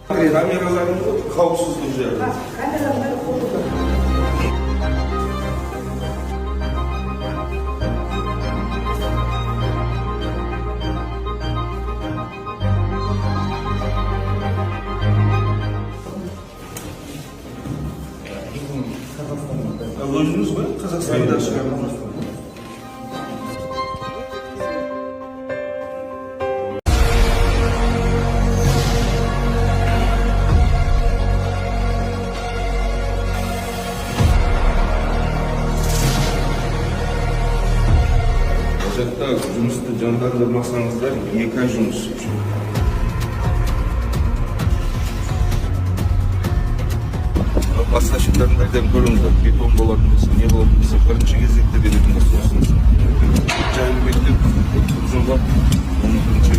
Kameraların қауіпсіздік жағы. Камералар қойылды. Өзіңіз бе? Қазақстанда шығармыз. Жақта жұмысты жандандырмасаңыздар, 2 ай жұмыс үшін. Басқашықтарындайдан көріңіздер, бетон болатын болса, не болатын болса, бірінші кезекте беретін болса, жайлы мектеп, жұмбақ, оның бірінші